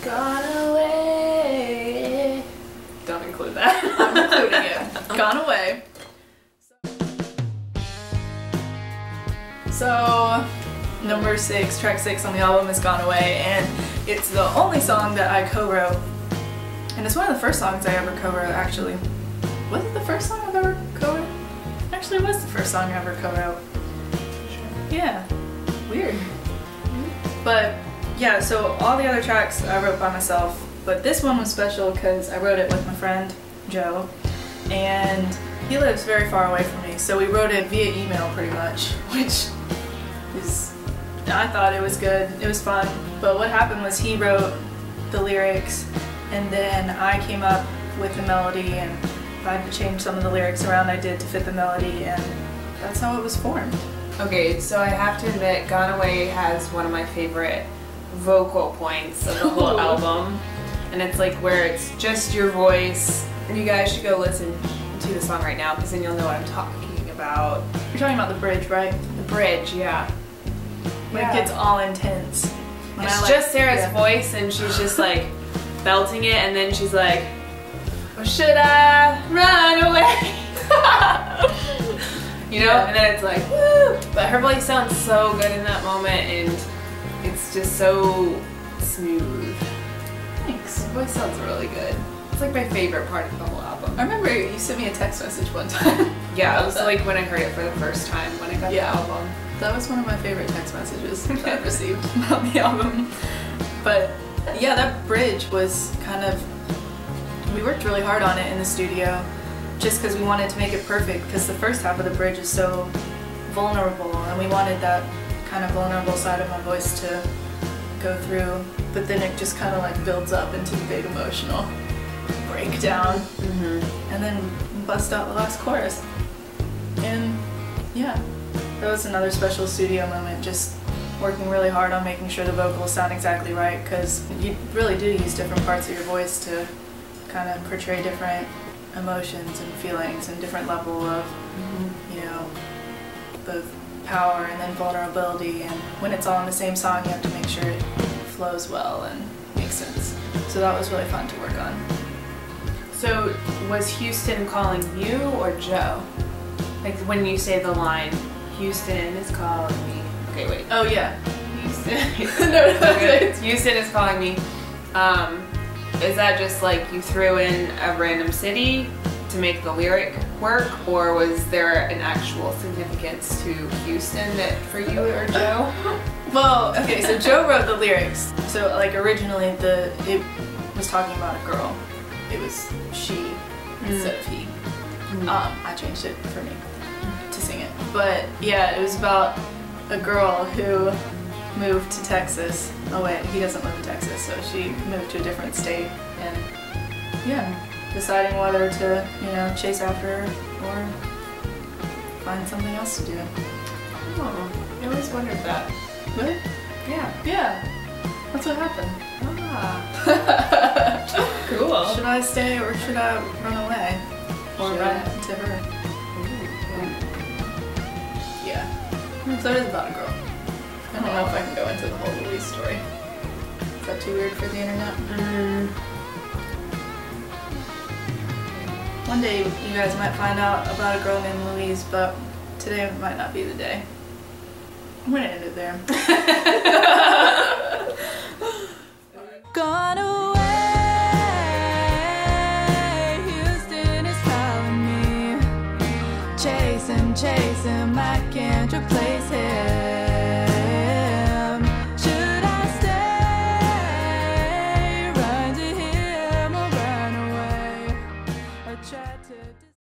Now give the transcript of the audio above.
Gone away. Don't include that. I'm including it. Gone away. So, number 6, track 6 on the album is Gone Away, and it's the only song that I co-wrote. And it's one of the first songs I ever co-wrote, actually. Was it the first song I've ever co-wrote? Actually, it was the first song I ever co-wrote. Yeah. Weird. But, yeah, so all the other tracks I wrote by myself, but this one was special because I wrote it with my friend, Joe, and he lives very far away from me, so we wrote it via email pretty much, which is, I thought it was good, it was fun, but what happened was he wrote the lyrics, and then I came up with the melody, and if I had to change some of the lyrics around, I did to fit the melody, and that's how it was formed. Okay, so I have to admit, Gone Away has one of my favorite vocal points of the whole album, and it's like where it's just your voice, and you guys should go listen to the song right now because then you'll know what I'm talking about. You're talking about the bridge, right? The bridge, yeah. When it gets all intense. When it's just Sarah's voice, and she's just like belting it, and then she's like, or should I run away? You know? And then it's like, woo! But her voice sounds so good in that moment, and it's just so smooth. Thanks. Her voice sounds really good. It's like my favorite part of the whole album. I remember you sent me a text message one time. Yeah, it was like when I heard it for the first time, when I got the album. That was one of my favorite text messages that I've received about the album. But yeah, that bridge was kind of, we worked really hard on it in the studio just because we wanted to make it perfect, because the first half of the bridge is so vulnerable and we wanted that kind of vulnerable side of my voice to go through, but then it just kind of like builds up into a big emotional breakdown, and then bust out the last chorus. And yeah, that was another special studio moment, just working really hard on making sure the vocals sound exactly right, because you really do use different parts of your voice to kind of portray different emotions and feelings and different level of, you know, both power and then vulnerability, and when it's all in the same song you have to make sure it flows well and makes sense. So that was really fun to work on. So was Houston calling you or Joe? Like when you say the line, Houston is calling me. Okay, wait. Oh yeah. Houston. Houston is calling me. Is that just like you threw in a random city to make the lyric work, or was there an actual significance to Houston that for you or Joe? Well, okay, so Joe wrote the lyrics. So like originally it was talking about a girl. It was she instead of he. I changed it for me to sing it. But yeah, it was about a girl who moved to Texas. Oh wait, he doesn't live in Texas, so she moved to a different state, and yeah, deciding whether to, you know, chase after her or find something else to do. Oh, I always wondered that. Really? Yeah. Yeah, that's what happened. Ah. Cool. Should I stay or should I run away? Or run to her? Yeah. So it is about a girl. I don't know if I can go into the whole Louise story. Is that too weird for the internet? One day you guys might find out about a girl named Louise, but today might not be the day. I'm gonna end it there. Gone away.